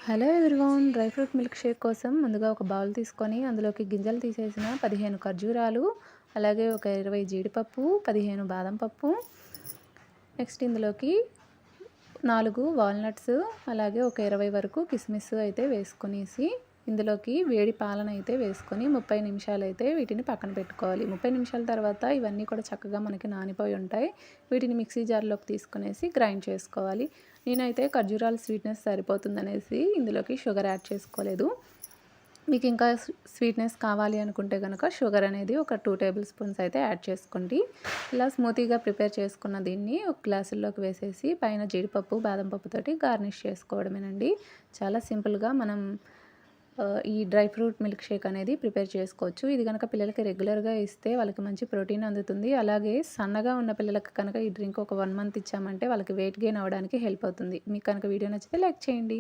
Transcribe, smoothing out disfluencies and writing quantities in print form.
Hello everyone, dry fruit milk shake కోసం ముందుగా ఒక బౌల్ తీసుకొని అందులోకి గింజలు తీసేసిన 15 ఖర్జూరాలు, అలాగే ఒక 20 జీడిపప్పు, 15 బాదం పప్పు, నెక్స్ట్ ఇందులోకి 4 వాల్నట్స్, అలాగే ఒక 20 వరకు కిస్మిస్ అయితే వేసుకొనేసి ఇందులోకి వేడి పాలను అయితే వేసుకొని 30 నిమిషాలు అయితే వీటిని పక్కన పెట్టుకోవాలి. 30 నిమిషాల తర్వాత ఇవన్నీ కూడా చక్కగా మనకి నానిపోయి ఉంటాయి. వీటిని మిక్సీ జార్లోకి తీసుకునేసి గ్రైండ్ చేసుకోవాలి. నేనైతే ఖర్జూరాల స్వీట్నెస్ సరిపోతుందనేసి ఇందులోకి షుగర్ యాడ్ చేసుకోలేదు. మీకు ఇంకా స్వీట్నెస్ కావాలి అనుకుంటే కనుక షుగర్ అనేది ఒక 2 టేబుల్ స్పూన్స్ అయితే యాడ్ చేసుకోండి. ఇలా స్మూతీగా ప్రిపేర్ చేసుకున్న దీన్ని ఒక గ్లాసుల్లోకి వేసేసి పైన జీడిపప్పు, బాదం పప్పుతోటి గార్నిష్ చేసుకోవడమేనండి. చాలా సింపుల్గా మనం ఈ డ్రై ఫ్రూట్ మిల్క్ షేక్ అనేది ప్రిపేర్ చేసుకోవచ్చు. ఇది కనుక పిల్లలకి రెగ్యులర్గా ఇస్తే వాళ్ళకి మంచి ప్రోటీన్ అందుతుంది. అలాగే సన్నగా ఉన్న పిల్లలకి కనుక ఈ డ్రింక్ ఒక 1 మంత్ ఇచ్చామంటే వాళ్ళకి వెయిట్ గెయిన్ అవ్వడానికి హెల్ప్ అవుతుంది. మీకు కనుక వీడియో నచ్చితే లైక్ చేయండి.